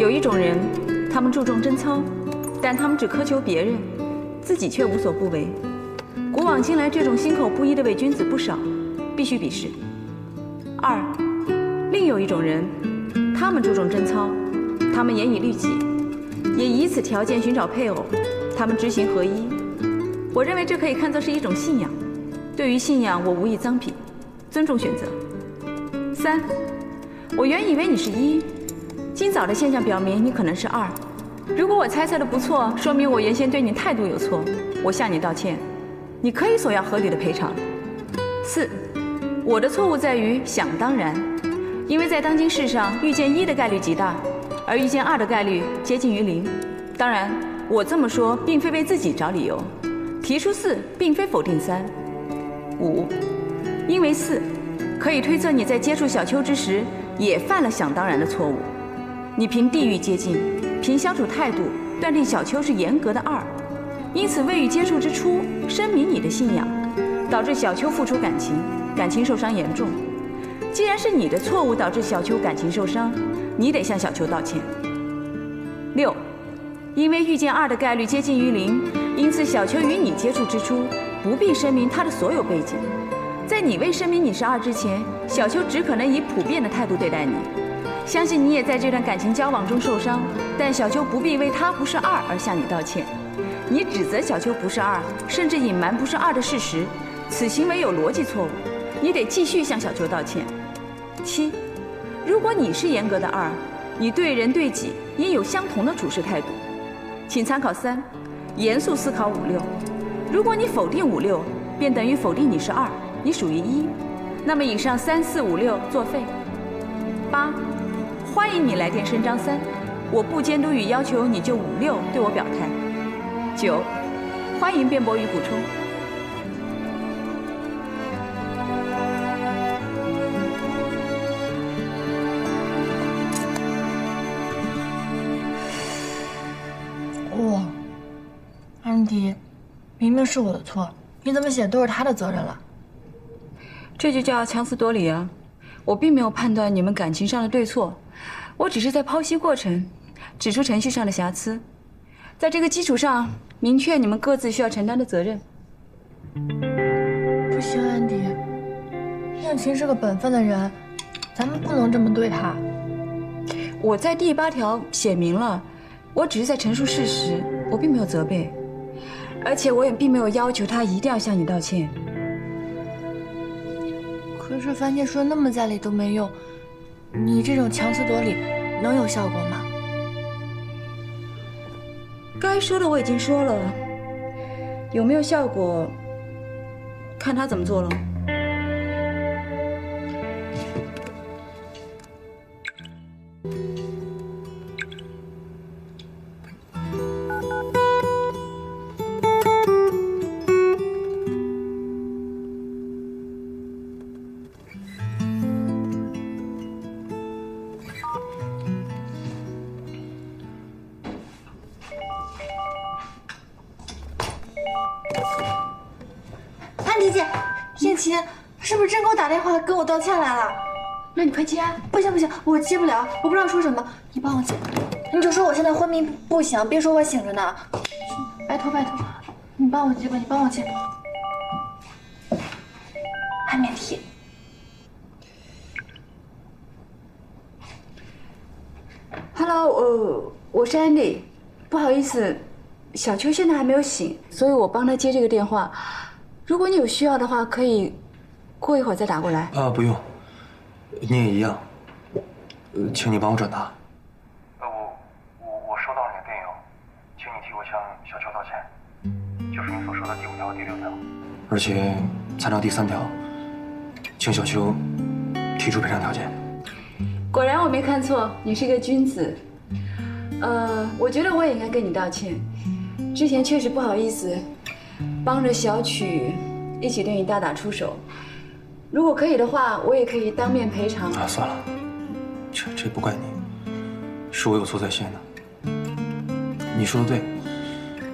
有一种人，他们注重贞操，但他们只苛求别人，自己却无所不为。古往今来，这种心口不一的伪君子不少，必须鄙视。二，另有一种人，他们注重贞操，他们严以律己，也以此条件寻找配偶，他们知行合一。我认为这可以看作是一种信仰。对于信仰，我无意脏品，尊重选择。三，我原以为你是一，今早的现象表明你可能是二。如果我猜测的不错，说明我原先对你态度有错，我向你道歉，你可以索要合理的赔偿。四，我的错误在于想当然，因为在当今世上，遇见一的概率极大，而遇见二的概率接近于零。当然，我这么说并非为自己找理由，提出四并非否定三。五，因为四，可以推测你在接触小秋之时也犯了想当然的错误。你凭地域接近，凭相处态度断定小秋是严格的二，因此未与接触之初声明你的信仰，导致小秋付出感情，感情受伤严重。既然是你的错误导致小秋感情受伤，你得向小秋道歉。六，因为遇见二的概率接近于零，因此小秋与你接触之初不必声明他的所有背景。在你未声明你是二之前，小秋只可能以普遍的态度对待你。相信你也在这段感情交往中受伤，但小秋不必为他不是二而向你道歉。你指责小秋不是二，甚至隐瞒不是二的事实，此行为有逻辑错误，你得继续向小秋道歉。七，如果你是严格的二，你对人对己应有相同的处事态度。请参考三，严肃思考五六。如果你否定五六，便等于否定你是二，你属于一，那么以上三四五六作废。八，欢迎你来电声张三，我不监督与要求你就五六对我表态。九，欢迎辩驳与补充。哇，安迪，明明是我的错，你怎么写都是他的责任了？这就叫强词夺理啊！我并没有判断你们感情上的对错，我只是在剖析过程，指出程序上的瑕疵，在这个基础上明确你们各自需要承担的责任。不行，安迪，应勤是个本分的人，咱们不能这么对他。我在第8条写明了，我只是在陈述事实，我并没有责备，而且我也并没有要求他一定要向你道歉。可是番茄说那么在理都没用，你这种强词夺理能有效果吗？该说的我已经说了，有没有效果，看他怎么做了。安迪姐，燕琴，是不是真给我打电话跟我道歉来了？那你快接啊！不行不行，我接不了，我不知道说什么，你帮我接。你就说我现在昏迷不醒，别说我醒着呢。拜托拜托，你帮我接吧，你帮我接。安免提。Hello，我是 Andy， 不好意思，小秋现在还没有醒，所以我帮他接这个电话。如果你有需要的话，可以过一会儿再打过来。不用，你也一样。请你帮我转达。我收到了你的电邮，请你替我向小秋道歉，就是你所说的第5条和第6条，而且参照第3条，请小秋提出赔偿条件。果然我没看错，你是个君子。我觉得我也应该跟你道歉，之前确实不好意思，帮着小曲一起对你大打出手。如果可以的话，我也可以当面赔偿。算了，这不怪你，是我有错在先的。你说的对，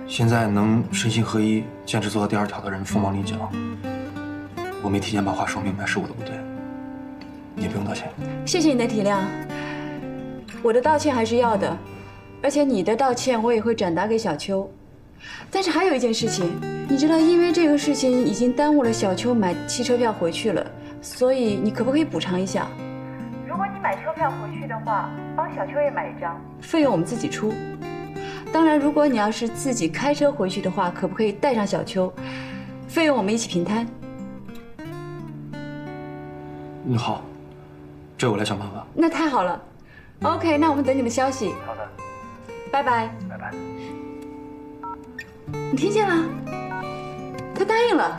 现在能身心合一，坚持做到第2条的人凤毛麟角。我没提前把话说明白，是我的不对，你不用道歉。谢谢你的体谅。我的道歉还是要的，而且你的道歉我也会转达给小秋。但是还有一件事情，你知道，因为这个事情已经耽误了小秋买汽车票回去了，所以你可不可以补偿一下？如果你买车票回去的话，帮小秋也买一张，费用我们自己出。当然，如果你要是自己开车回去的话，可不可以带上小秋？费用我们一起平摊。好，这我来想办法。那太好了。OK， 那我们等你的消息。好的，拜拜。拜拜。你听见了？他答应了。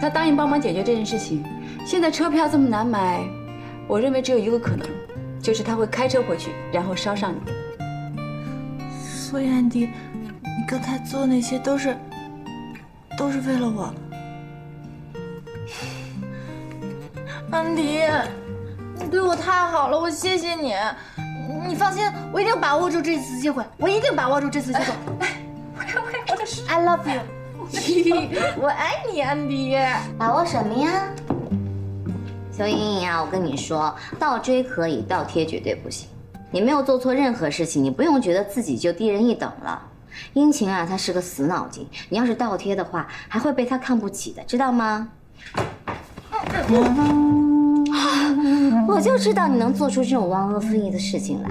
他答应帮忙解决这件事情。现在车票这么难买，我认为只有一个可能，就是他会开车回去，然后捎上你。所以安迪，你刚才做的那些都是为了我。安迪，你对我太好了，我谢谢你。你放心，我一定把握住这次机会，我一定把握住这次机会。我的手 I love you， 我爱你，安迪。把握什么呀？邱莹莹啊，我跟你说，倒追可以，倒贴绝对不行。你没有做错任何事情，你不用觉得自己就低人一等了。殷勤啊，他是个死脑筋，你要是倒贴的话，还会被他看不起的，知道吗？我就知道你能做出这种忘恩负义的事情来。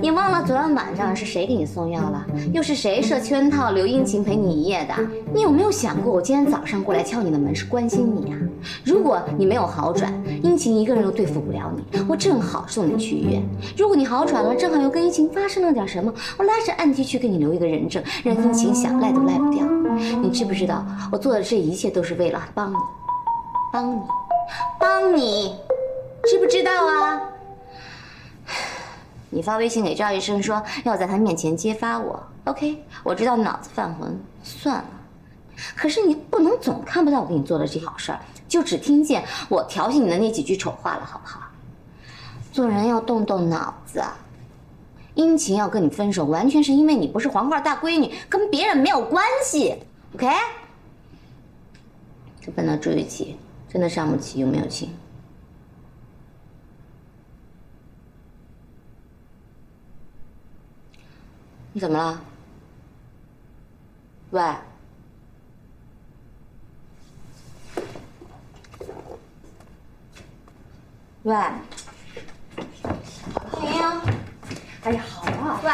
你忘了昨晚晚上是谁给你送药了？又是谁设圈套留殷勤陪你一夜的？你有没有想过，我今天早上过来敲你的门是关心你啊？如果你没有好转，殷勤一个人又对付不了你，我正好送你去医院。如果你好转了，正好又跟殷勤发生了点什么，我拉着安迪去给你留一个人证，让殷勤想赖都赖不掉。你知不知道，我做的这一切都是为了帮你，知不知道啊？你发微信给赵医生说要在他面前揭发我 ，OK？ 我知道脑子犯浑，算了。可是你不能总看不到我给你做的这好事儿，就只听见我调戏你的那几句丑话了，好不好？做人要动动脑子啊！殷勤要跟你分手，完全是因为你不是黄花大闺女，跟别人没有关系 ，OK？ 这笨到住一起，真的伤不起又没有情。你怎么了？喂？喂？莹莹，哎呀，好啊！喂！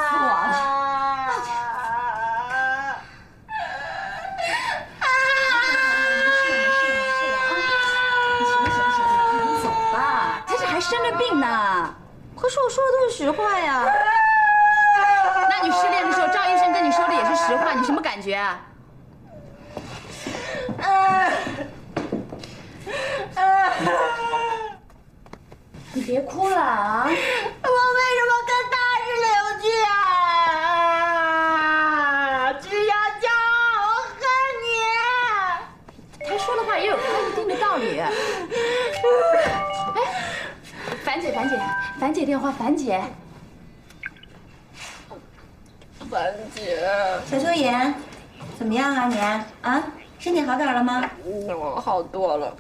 死我了！你走吧，他这还生着病呢。可是我说的都是实话呀。那你失恋的时候，赵医生跟你说的也是实话，你什么感觉啊？你别哭了啊！我为什么跟他是邻居啊？只要骄傲，我恨你。他说的话也有他一定的道理。哎，樊姐电话，樊姐。樊姐，小秋妍，怎么样啊你？啊，身体好点了吗？我好多了。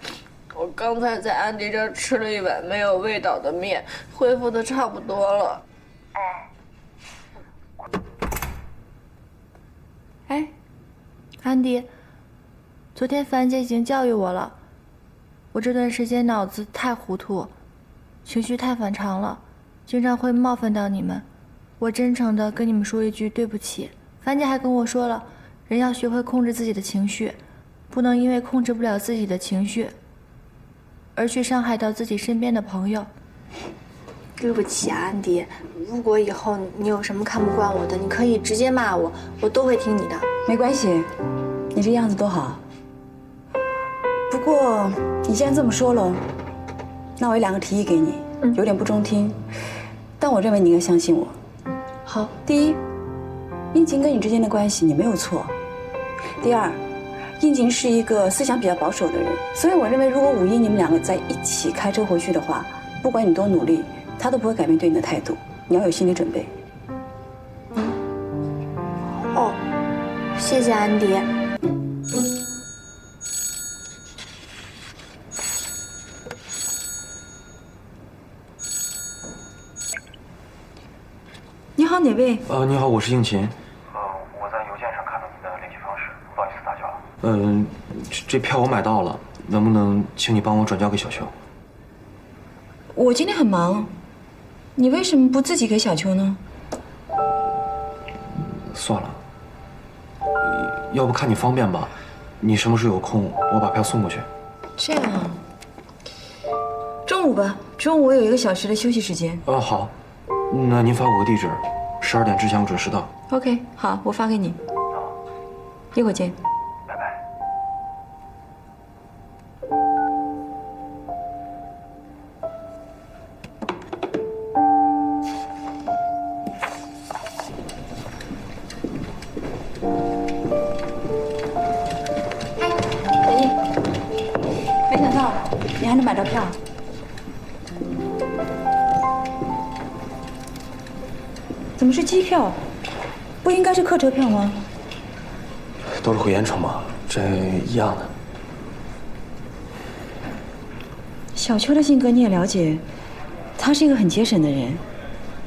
我刚才在安迪这儿吃了一碗没有味道的面，恢复的差不多了。哎，安迪，昨天樊姐已经教育我了，我这段时间脑子太糊涂，情绪太反常了，经常会冒犯到你们。我真诚的跟你们说一句对不起。樊姐还跟我说了，人要学会控制自己的情绪，不能因为控制不了自己的情绪而去伤害到自己身边的朋友。对不起啊，安迪。如果以后你有什么看不惯我的，你可以直接骂我，我都会听你的。没关系，你这样子多好。不过你既然这么说了，那我有2个提议给你，有点不中听，但我认为你应该相信我。好，第一，殷勤跟你之间的关系你没有错。第二，殷勤是一个思想比较保守的人，所以我认为如果5一你们2个在一起开车回去的话，不管你多努力，他都不会改变对你的态度。你要有心理准备。哦，谢谢安迪。哪位？你好，我是应勤。我在邮件上看到你的联系方式，不好意思打搅了。这票我买到了，能不能请你帮我转交给小秋？我今天很忙，你为什么不自己给小秋呢？算了，要不看你方便吧，你什么时候有空，我把票送过去。这样啊，中午吧，中午我有1个小时的休息时间。好，那您发我个地址，12点之前我准时到。OK， 好，我发给你。一会儿见。拜拜。文艺，没想到你还能买到票。怎么是机票？不应该是客车票吗？都是回盐城嘛，这一样的。小秋的性格你也了解，他是一个很节省的人。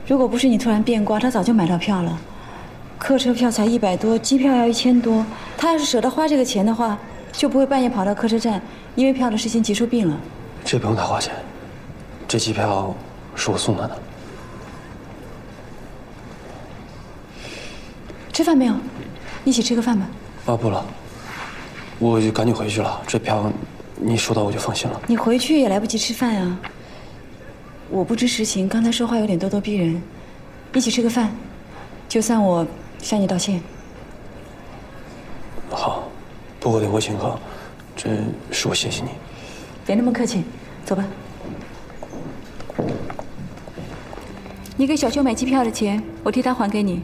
如果不是你突然变卦，他早就买到票了。客车票才100多，机票要1000多。他要是舍得花这个钱的话，就不会半夜跑到客车站，因为票的事情急出病了。这不用他花钱，这机票是我送他的。吃饭没有？一起吃个饭吧。不了，我就赶紧回去了。这票你收到我就放心了。你回去也来不及吃饭啊。我不知实情，刚才说话有点咄咄逼人。一起吃个饭，就算我向你道歉。好，不过得我请客，这是我谢谢你。别那么客气，走吧。你给小秋买机票的钱，我替她还给你。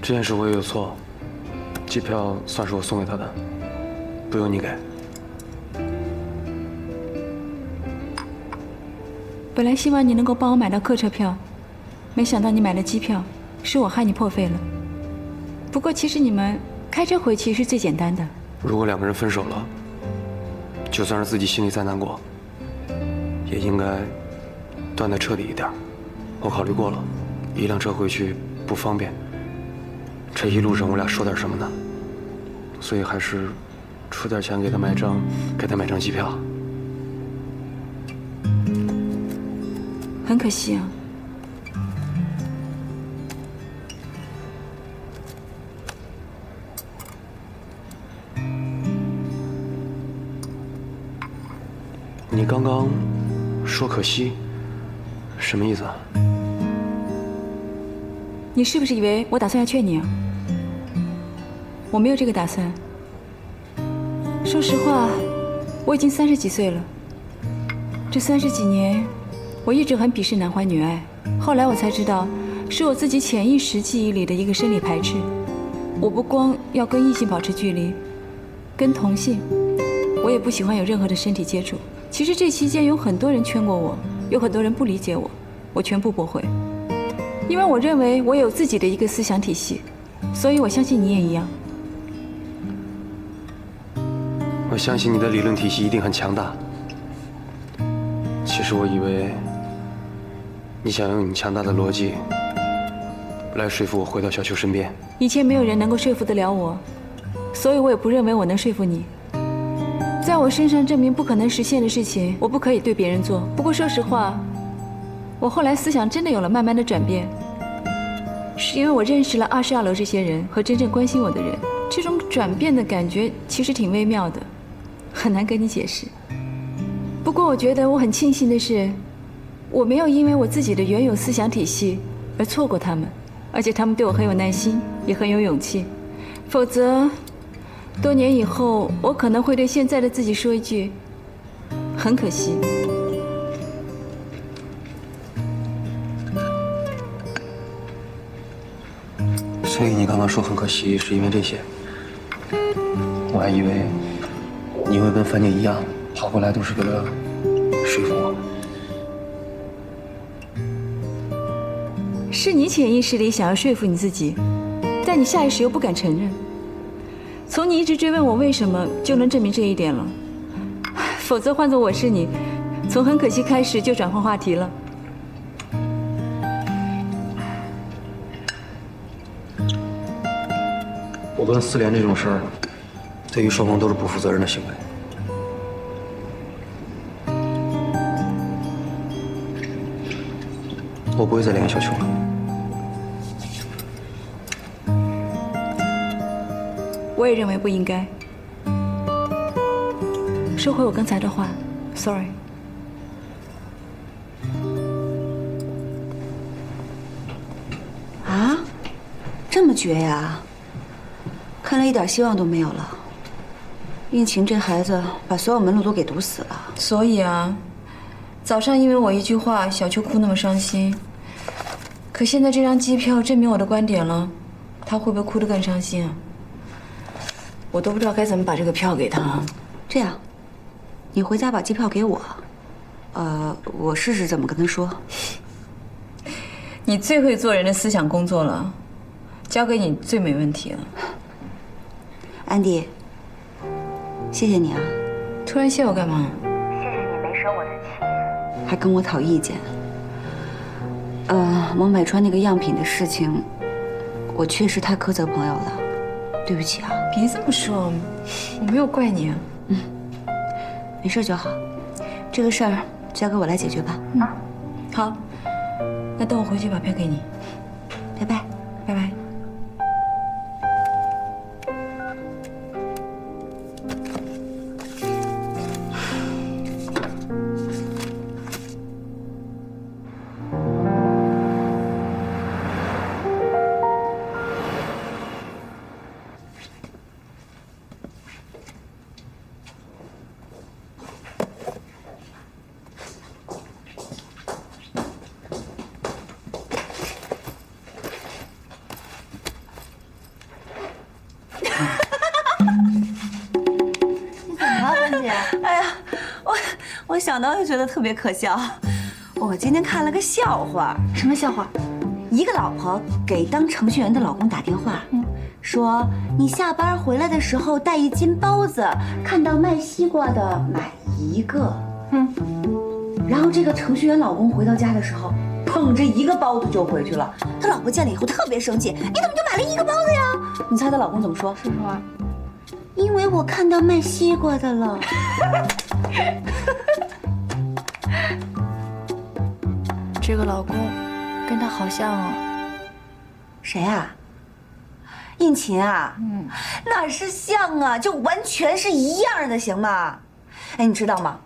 这件事我也有错，机票算是我送给他的，不用你给。本来希望你能够帮我买到客车票，没想到你买了机票，是我害你破费了。不过其实你们开车回去是最简单的。如果2个人分手了，就算是自己心里再难过，也应该断得彻底一点。我考虑过了，1辆车回去不方便。这一路上我俩说点什么呢？所以还是出点钱给他买张机票。很可惜啊。你刚刚说可惜，什么意思啊？你是不是以为我打算要劝你啊？我没有这个打算。说实话，我已经30几岁了。这30几年，我一直很鄙视男欢女爱。后来我才知道，是我自己潜意识记忆里的一个生理排斥。我不光要跟异性保持距离，跟同性，我也不喜欢有任何的身体接触。其实这期间有很多人劝过我，有很多人不理解我，我全部驳回。因为我认为我有自己的一个思想体系，所以我相信你也一样。我相信你的理论体系一定很强大。其实我以为你想用你强大的逻辑来说服我回到小秋身边。以前没有人能够说服得了我，所以我也不认为我能说服你。在我身上证明不可能实现的事情，我不可以对别人做。不过说实话，我后来思想真的有了慢慢的转变，是因为我认识了22楼这些人和真正关心我的人。这种转变的感觉其实挺微妙的，很难跟你解释。不过我觉得我很庆幸的是，我没有因为我自己的原有思想体系而错过他们，而且他们对我很有耐心，也很有勇气。否则，多年以后，我可能会对现在的自己说一句：很可惜。所以你刚刚说很可惜，是因为这些？我还以为你会跟樊姐一样，跑过来都是为了说服我。是你潜意识里想要说服你自己，但你下意识又不敢承认。从你一直追问我为什么，就能证明这一点了。否则换做我是你，从很可惜开始就转换话题了。藕断丝连这种事儿，对于双方都是不负责任的行为。我不会再联系小秋了。我也认为不应该。收回我刚才的话 ，sorry。啊，这么绝呀？看来一点希望都没有了。应勤这孩子把所有门路都给堵死了。所以啊，早上因为我一句话，小秋哭那么伤心。可现在这张机票证明我的观点了，他会不会哭得更伤心啊？我都不知道该怎么把这个票给他。这样，你回家把机票给我，我试试怎么跟他说。你最会做人的思想工作了，交给你最没问题了。安迪，谢谢你啊。突然谢我干嘛？谢谢你没生我的气，还跟我讨意见。蒙百川那个样品的事情，我确实太苛责朋友了，对不起啊。别这么说，我没有怪你啊。没事就好，这个事儿交给我来解决吧。好，那等我回去把票给你。拜拜，拜拜。哎呀，我想到就觉得特别可笑。我今天看了个笑话。什么笑话？一个老婆给当程序员的老公打电话，说你下班回来的时候带1斤包子，看到卖西瓜的买1个。然后这个程序员老公回到家的时候，捧着1个包子就回去了。他老婆见了以后特别生气，你怎么就买了1个包子呀？你猜他老公怎么说？是说，因为我看到卖西瓜的了。这个老公跟他好像啊。谁啊？应勤啊？哪是像啊，就完全是一样的，行吗？哎，你知道吗？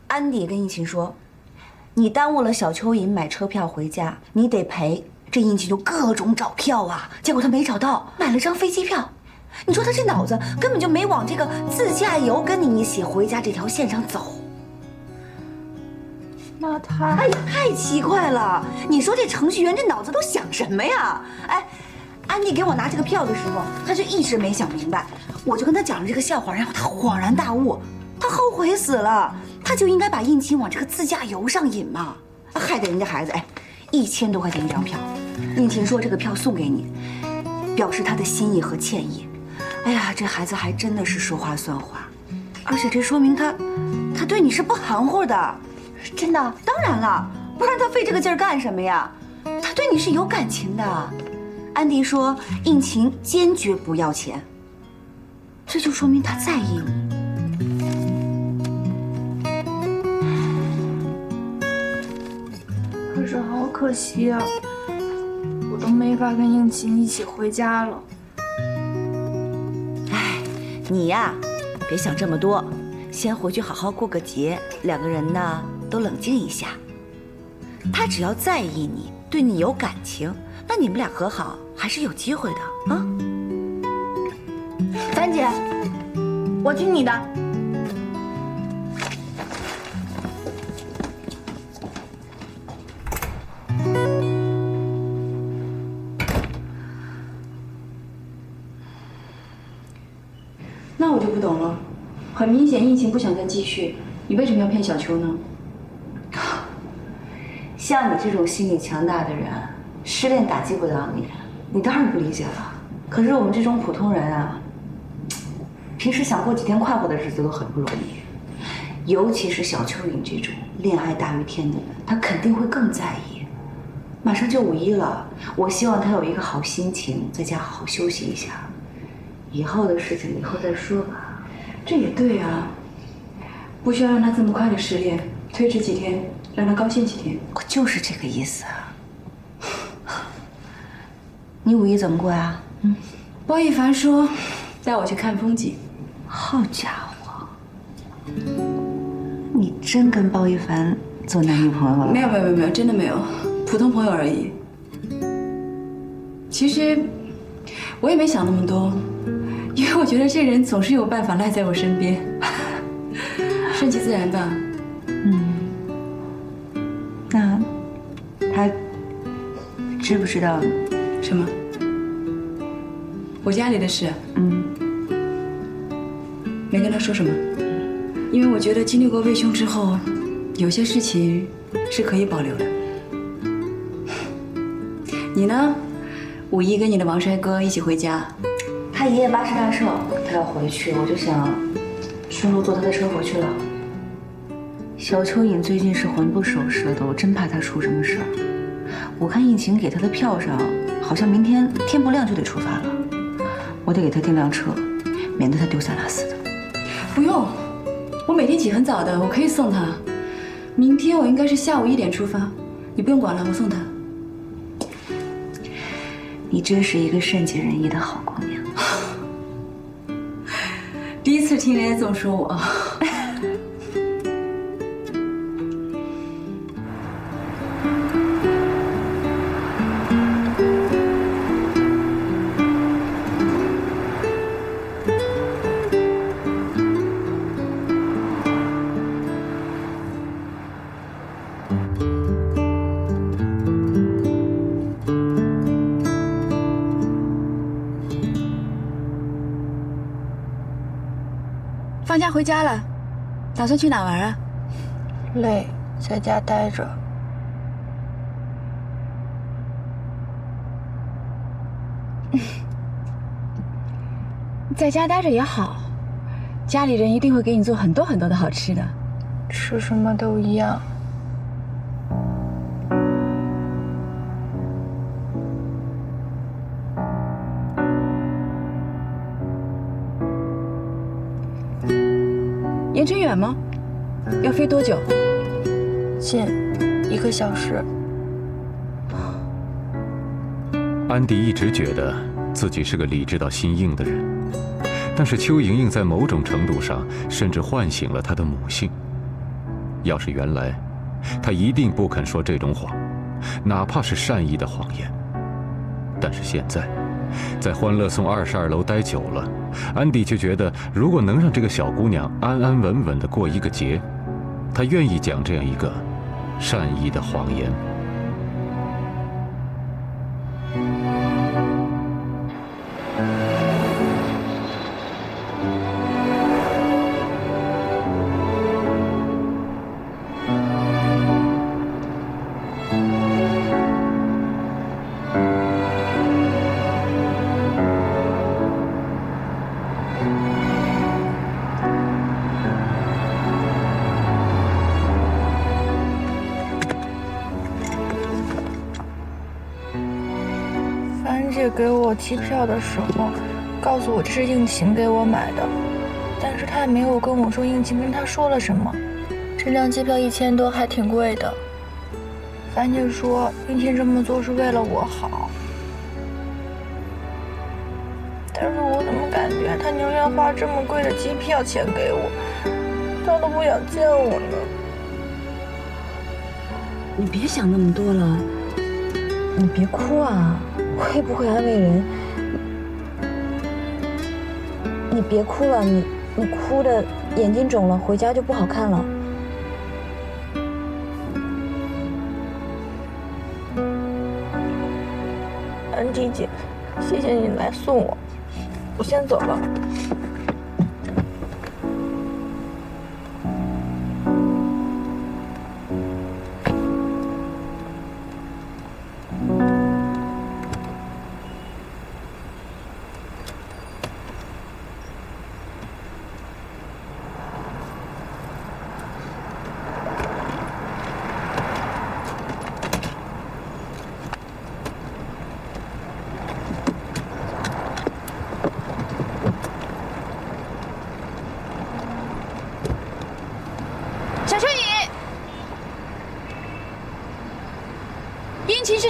安迪跟应勤说，你耽误了小蚯蚓买车票回家，你得赔。这应勤就各种找票啊，结果他没找到，买了张飞机票。你说他这脑子根本就没往这个自驾游跟你一起回家这条线上走。那他……哎呀，太奇怪了！你说这程序员这脑子都想什么呀？哎，安迪给我拿这个票的时候，他就一直没想明白。我就跟他讲了这个笑话，然后他恍然大悟，他后悔死了。他就应该把应勤往这个自驾游上引嘛，害得人家孩子1000多块钱一张票。应勤说这个票送给你，表示他的心意和歉意。哎呀，这孩子还真的是说话算话，而且这说明他对你是不含糊的。真的？当然了，不然他费这个劲儿干什么呀？他对你是有感情的。安迪说应勤坚决不要钱，这就说明他在意你。可是好可惜啊，我都没法跟应勤一起回家了。哎，你呀，别想这么多，先回去好好过个节，两个人呢都冷静一下。他只要在意你，对你有感情，那你们俩和好还是有机会的啊。樊姐，我听你的。那我就不懂了，很明显应勤不想再继续，你为什么要骗小秋呢？像你这种心理强大的人，失恋打击不到你，你当然不理解了。可是我们这种普通人啊，平时想过几天快活的日子都很不容易，尤其是小蚯蚓这种恋爱大于天的人，他肯定会更在意。马上就5·1了，我希望他有一个好心情，在家好好休息一下。以后的事情以后再说吧。这也对啊，不需要让他这么快的失恋，推迟几天，让他高兴几天。我就是这个意思啊。你五一怎么过呀？包一凡说带我去看风景。好家伙，你真跟包一凡做男女朋友了？没有，真的没有，普通朋友而已。其实我也没想那么多，因为我觉得这人总是有办法赖在我身边，顺其自然吧。那他知不知道？什么？我家里的事？没跟他说什么，因为我觉得经历过魏兄之后，有些事情是可以保留的。你呢？五一跟你的王帅哥一起回家。他爷爷80大寿，他要回去，我就想顺路坐他的车回去了。小蚯蚓最近是魂不守舍的，我真怕他出什么事儿。我看应勤给他的票上，好像明天天不亮就得出发了，我得给他订辆车，免得他丢三落四的。不用，我每天起很早的，我可以送他。明天我应该是下午1点出发，你不用管了，我送他。你真是一个善解人意的好姑娘。第一次听人家这么说我。放假回家了，打算去哪玩啊？累，在家待着。在家待着也好，家里人一定会给你做很多很多的好吃的。吃什么都一样。盐城远吗？要飞多久？近，1个小时。安迪一直觉得自己是个理智到心硬的人，但是邱莹莹在某种程度上甚至唤醒了他的母性。要是原来，他一定不肯说这种谎，哪怕是善意的谎言。但是现在，在欢乐颂22楼待久了，安迪却觉得，如果能让这个小姑娘安安稳稳地过一个节，他愿意讲这样一个善意的谎言。樊姐给我机票的时候，告诉我这是应勤给我买的，但是她也没有跟我说应勤跟她说了什么。这张机票1000多，还挺贵的。樊姐说应勤这么做是为了我好，但是我怎么感觉她宁愿花这么贵的机票钱给我，她都不想见我呢？你别想那么多了，你别哭啊，我也不会安慰人。你别哭了，你哭的眼睛肿了，回家就不好看了。安迪姐，谢谢你来送我，我先走了。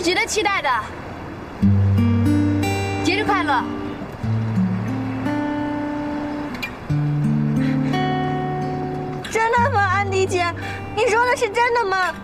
值得期待的。节日快乐！真的吗，安迪姐？你说的是真的吗？